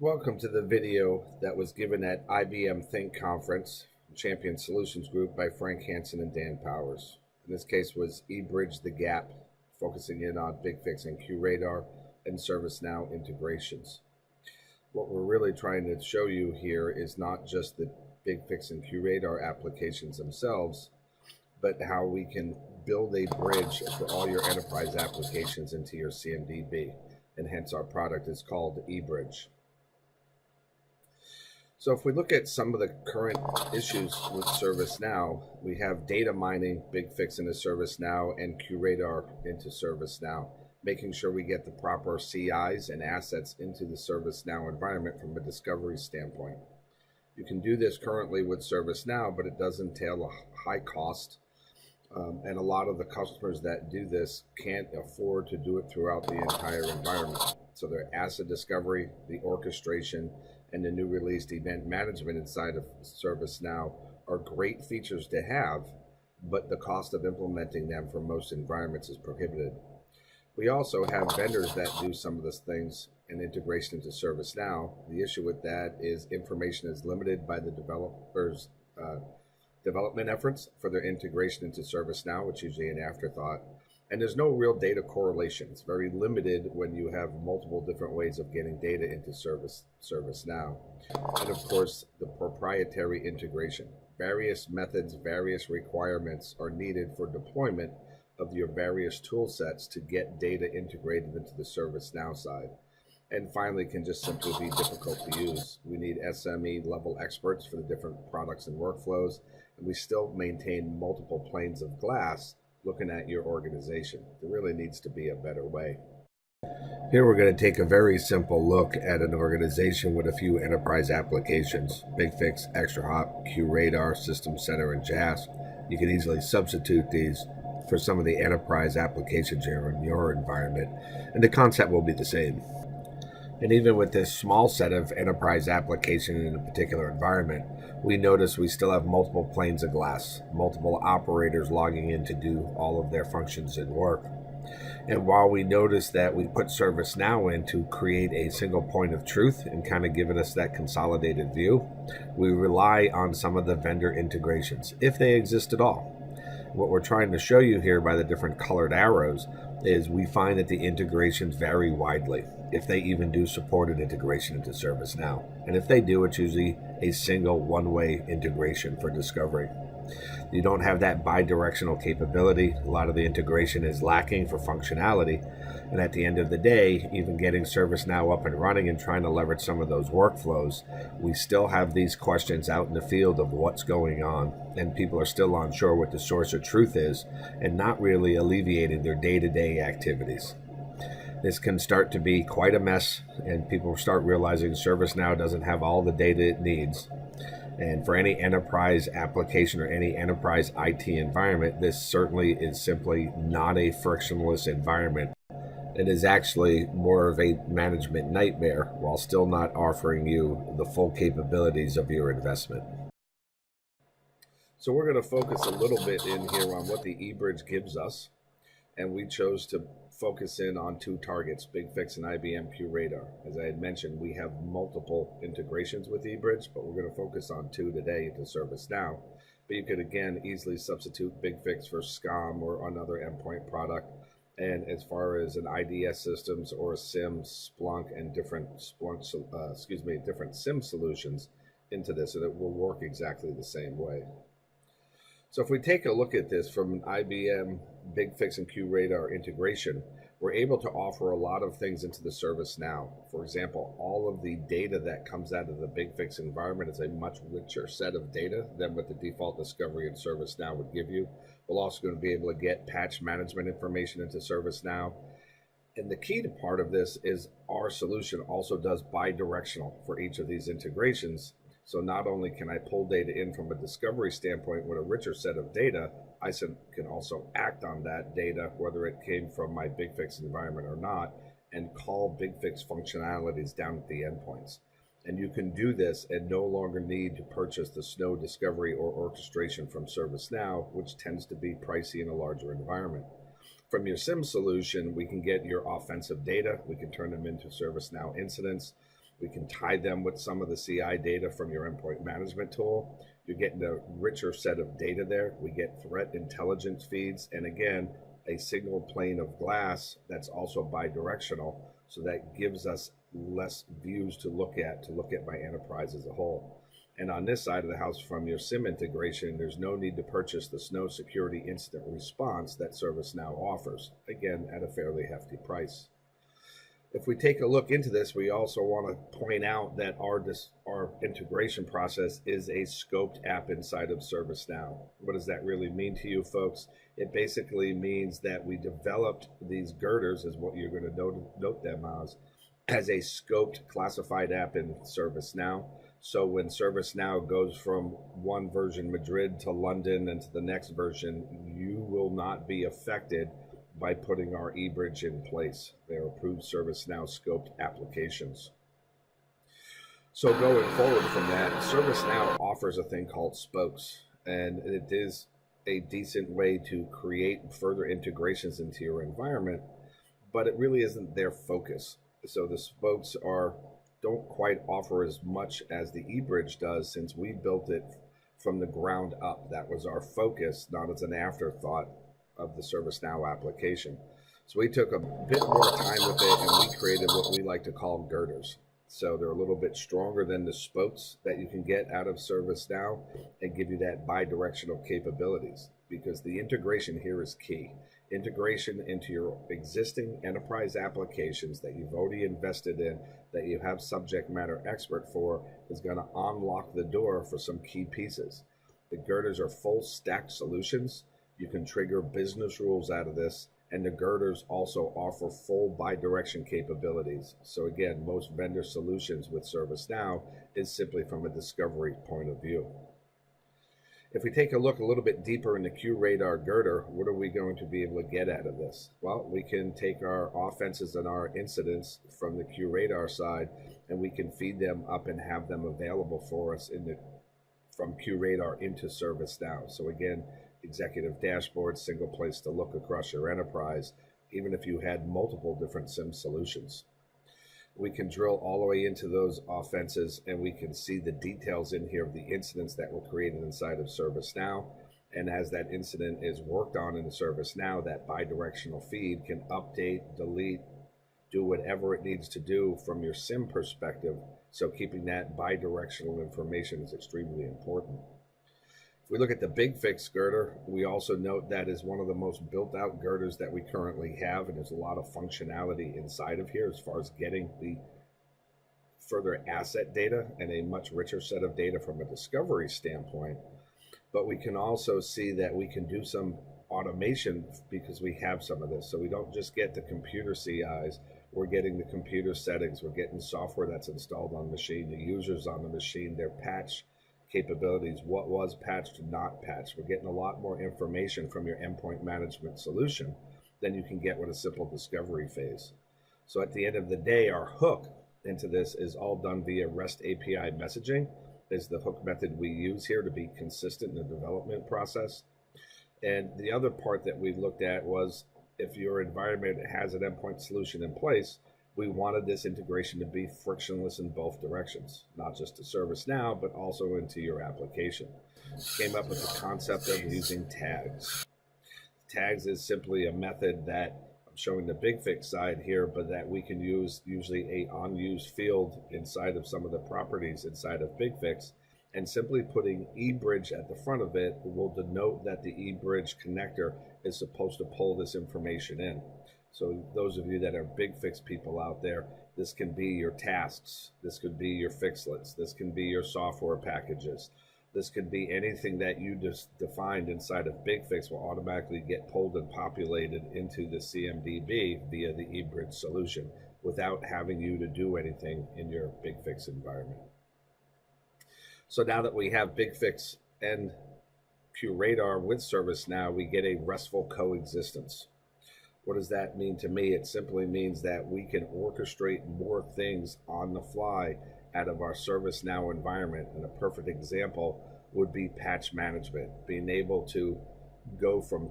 Welcome to the video that was given at IBM Think Conference, Champion Solutions Group by Frank Hansen and Dan Powers. In this case was eBridge the Gap, focusing in on Bigfix and QRadar and ServiceNow integrations. What we're really trying to show you here is not just the Bigfix and QRadar applications themselves, but how we can build a bridge for all your enterprise applications into your CMDB. And hence our product is called eBridge. So if we look at some of the current issues with ServiceNow, we have data mining, Bigfix into ServiceNow, and QRadar into ServiceNow, making sure we get the proper CIs and assets into the ServiceNow environment from a discovery standpoint. You can do this currently with ServiceNow, but it does entail a high cost, and a lot of the customers that do this can't afford to do it throughout the entire environment. So their asset discovery, the orchestration, and the new released event management inside of ServiceNow are great features to have, but the cost of implementing them for most environments is prohibited. We also have vendors that do some of these things and integration into ServiceNow. The issue with that is information is limited by the developers' development efforts for their integration into ServiceNow, which is usually an afterthought. And there's no real data correlation. It's very limited when you have multiple different ways of getting data into ServiceNow. And of course, the proprietary integration. Various methods, various requirements are needed for deployment of your various tool sets to get data integrated into the ServiceNow side. And finally, can just simply be difficult to use. We need SME level experts for the different products and workflows. And we still maintain multiple planes of glass looking at your organization. There really needs to be a better way. Here we're going to take a very simple look at an organization with a few enterprise applications: Bigfix, ExtraHop, QRadar, System Center, and JAS. You can easily substitute these for some of the enterprise applications here in your environment, and the concept will be the same. And even with this small set of enterprise application in a particular environment, we notice we still have multiple planes of glass, multiple operators logging in to do all of their functions and work. And while we notice that we put ServiceNow in to create a single point of truth and kind of giving us that consolidated view, we rely on some of the vendor integrations, if they exist at all. What we're trying to show you here by the different colored arrows is we find that the integrations vary widely, if they even do support an integration into ServiceNow. And if they do, it's usually a single one-way integration for discovery. You don't have that bi-directional capability. A lot of the integration is lacking for functionality. And at the end of the day, even getting ServiceNow up and running and trying to leverage some of those workflows, we still have these questions out in the field of what's going on. And people are still unsure what the source of truth is and not really alleviating their day-to-day activities. This can start to be quite a mess, and people start realizing ServiceNow doesn't have all the data it needs. And for any enterprise application or any enterprise IT environment, this certainly is simply not a frictionless environment. It is actually more of a management nightmare while still not offering you the full capabilities of your investment. So we're going to focus a little bit in here on what the eBridge gives us. And we chose to focus in on two targets, Bigfix and IBM QRadar. As I had mentioned, we have multiple integrations with eBridge, but we're going to focus on two today into ServiceNow. But you could, again, easily substitute Bigfix for SCOM or another endpoint product. And as far as an IDS systems or a SIM, Splunk, and different SIM solutions into this, and it will work exactly the same way. So if we take a look at this from an IBM Bigfix and QRadar integration, we're able to offer a lot of things into the ServiceNow. For example, all of the data that comes out of the Bigfix environment is a much richer set of data than what the default discovery in ServiceNow would give you. We're also going to be able to get patch management information into ServiceNow. And the key to part of this is our solution also does bi-directional for each of these integrations. So not only can I pull data in from a discovery standpoint with a richer set of data, I can also act on that data, whether it came from my Bigfix environment or not, and call Bigfix functionalities down at the endpoints. And you can do this and no longer need to purchase the Snow discovery or orchestration from ServiceNow, which tends to be pricey in a larger environment. From your SIM solution, we can get your offensive data. We can turn them into ServiceNow incidents. We can tie them with some of the CI data from your endpoint management tool. You're getting a richer set of data there. We get threat intelligence feeds, and again, a single pane of glass that's also bi-directional, so that gives us less views to look at my enterprise as a whole. And on this side of the house, from your SIM integration, there's no need to purchase the Snow Security Incident Response that ServiceNow offers, again, at a fairly hefty price. If we take a look into this, we also want to point out that our integration process is a scoped app inside of ServiceNow. What does that really mean to you folks? It basically means that we developed these girders, is what you're going to note them as a scoped classified app in ServiceNow. So when ServiceNow goes from one version Madrid to London and to the next version, you will not be affected by putting our eBridge in place. They're approved ServiceNow scoped applications. So going forward from that, ServiceNow offers a thing called spokes, and it is a decent way to create further integrations into your environment, but it really isn't their focus. So the spokes don't quite offer as much as the eBridge does, since we built it from the ground up. That was our focus, not as an afterthought of the ServiceNow application. So we took a bit more time with it, and we created what we like to call girders. So they're a little bit stronger than the spokes that you can get out of ServiceNow and give you that bi-directional capabilities, because the integration here is key. Integration into your existing enterprise applications that you've already invested in, that you have subject matter expert for, is going to unlock the door for some key pieces. The girders are full stack solutions. You can trigger business rules out of this, and the girders also offer full bi-direction capabilities. So again, most vendor solutions with ServiceNow is simply from a discovery point of view. If we take a look a little bit deeper in the QRadar girder, what are we going to be able to get out of this? Well, we can take our offenses and our incidents from the QRadar side, and we can feed them up and have them available for us from QRadar into ServiceNow. So again, executive dashboard, single place to look across your enterprise, even if you had multiple different SIM solutions. We can drill all the way into those offenses, and we can see the details in here of the incidents that were created inside of ServiceNow. And as that incident is worked on in ServiceNow, that bi-directional feed can update, delete, do whatever it needs to do from your SIM perspective. So keeping that bi-directional information is extremely important. If we look at the Bigfix girder, we also note that is one of the most built-out girders that we currently have, and there's a lot of functionality inside of here as far as getting the further asset data and a much richer set of data from a discovery standpoint. But we can also see that we can do some automation because we have some of this. So we don't just get the computer CIs, we're getting the computer settings, we're getting software that's installed on the machine, the users on the machine, their patch capabilities, what was patched, not patched. We're getting a lot more information from your endpoint management solution than you can get with a simple discovery phase. So at the end of the day, our hook into this is all done via REST API messaging, is the hook method we use here to be consistent in the development process. And the other part that we looked at was, if your environment has an endpoint solution in place, we wanted this integration to be frictionless in both directions, not just to ServiceNow, but also into your application. Came up with the concept of using tags. Tags is simply a method that I'm showing the Bigfix side here, but that we can use usually a unused field inside of some of the properties inside of Bigfix, and simply putting eBridge at the front of it will denote that the eBridge connector is supposed to pull this information in. So those of you that are Bigfix people out there, this can be your tasks, this could be your fixlets, this can be your software packages, this could be anything that you just defined inside of Bigfix will automatically get pulled and populated into the CMDB via the eBridge solution without having you to do anything in your Bigfix environment. So now that we have Bigfix and QRadar with ServiceNow, we get a Restful Coexistence. What does that mean to me? It simply means that we can orchestrate more things on the fly out of our ServiceNow environment. And a perfect example would be patch management, being able to go from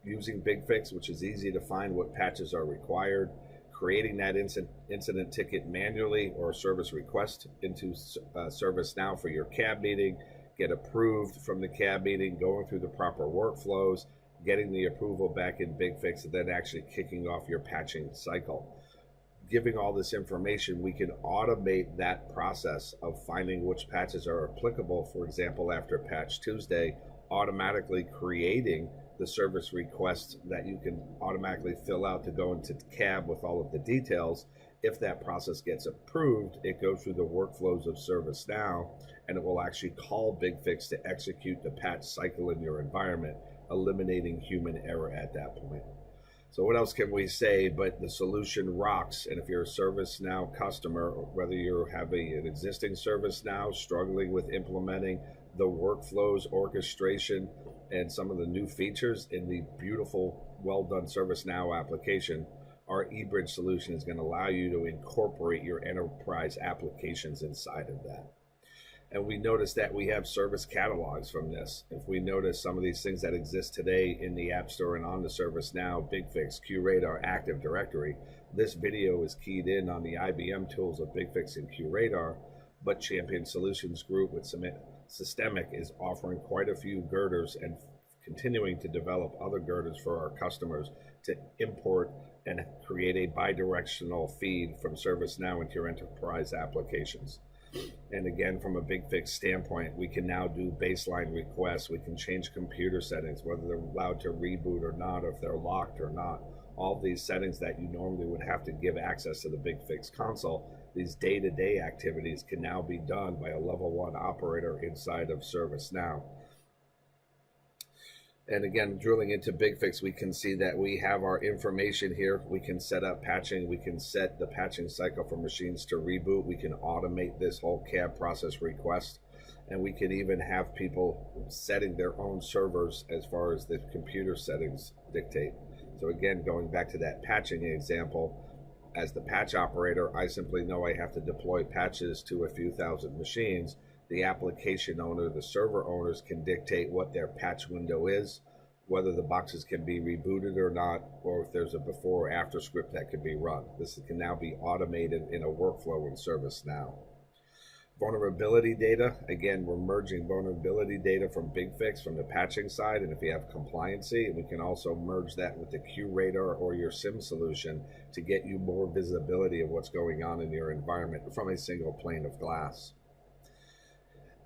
using Bigfix, which is easy to find what patches are required, creating that incident ticket manually or a service request into ServiceNow for your CAB meeting, get approved from the CAB meeting, going through the proper workflows, getting the approval back in Bigfix, and then actually kicking off your patching cycle. Giving all this information, we can automate that process of finding which patches are applicable. For example, after Patch Tuesday, automatically creating the service request that you can automatically fill out to go into CAB with all of the details. If that process gets approved, it goes through the workflows of ServiceNow, and it will actually call Bigfix to execute the patch cycle in your environment, eliminating human error at that point. So what else can we say but the solution rocks? And if you're a ServiceNow customer, whether you have an existing ServiceNow struggling with implementing the workflows, orchestration, and some of the new features in the beautiful, well-done ServiceNow application, our eBridge solution is going to allow you to incorporate your enterprise applications inside of that. And we notice that we have service catalogs from this. If we notice some of these things that exist today in the App Store and on the ServiceNow, Bigfix, QRadar, Active Directory, this video is keyed in on the IBM tools of Bigfix and QRadar, but Champion Solutions Group with Systemic is offering quite a few girders and continuing to develop other girders for our customers to import and create a bi-directional feed from ServiceNow into your enterprise applications. And again, from a Bigfix standpoint, we can now do baseline requests. We can change computer settings, whether they're allowed to reboot or not, or if they're locked or not. All these settings that you normally would have to give access to the Bigfix console, these day-to-day activities can now be done by a level 1 operator inside of ServiceNow. And again, drilling into Bigfix, we can see that we have our information here. We can set up patching. We can set the patching cycle for machines to reboot. We can automate this whole CAB process request. And we can even have people setting their own servers as far as the computer settings dictate. So again, going back to that patching example, as the patch operator, I simply know I have to deploy patches to a few thousand machines. The application owner, the server owners can dictate what their patch window is, whether the boxes can be rebooted or not, or if there's a before or after script that can be run. This can now be automated in a workflow in ServiceNow. Vulnerability data, again, we're merging vulnerability data from Bigfix from the patching side, and if you have compliancy, we can also merge that with the QRadar or your SIM solution to get you more visibility of what's going on in your environment from a single pane of glass.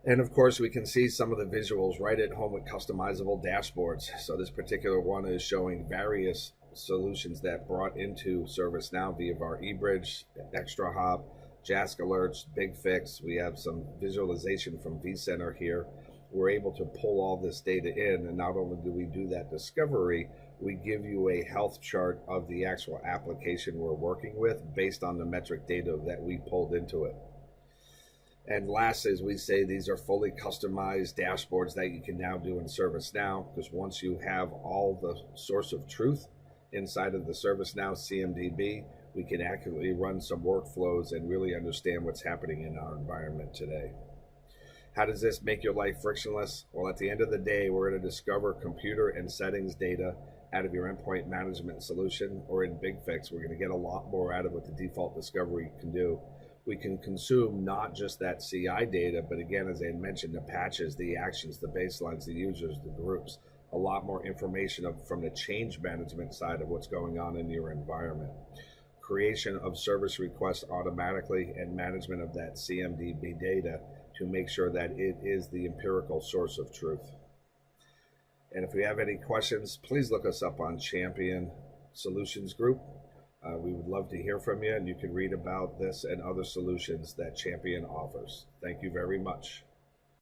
And of course, we can see some of the visuals right at home with customizable dashboards. So this particular one is showing various solutions that brought into ServiceNow via our eBridge, Extra Hop, Jask Alerts, Bigfix. We have some visualization from vCenter here. We're able to pull all this data in, and not only do we do that discovery, we give you a health chart of the actual application we're working with based on the metric data that we pulled into it. And last, as we say, these are fully customized dashboards that you can now do in ServiceNow, because once you have all the source of truth inside of the ServiceNow CMDB, we can accurately run some workflows and really understand what's happening in our environment today. How does this make your life frictionless? Well, at the end of the day, we're going to discover computer and settings data out of your endpoint management solution, or in Bigfix, we're going to get a lot more out of what the default discovery can do. We can consume not just that CI data, but again, as I mentioned, the patches, the actions, the baselines, the users, the groups, a lot more information from the change management side of what's going on in your environment. Creation of service requests automatically and management of that CMDB data to make sure that it is the empirical source of truth. And if you have any questions, please look us up on Champion Solutions Group. We would love to hear from you, and you can read about this and other solutions that Champion offers. Thank you very much.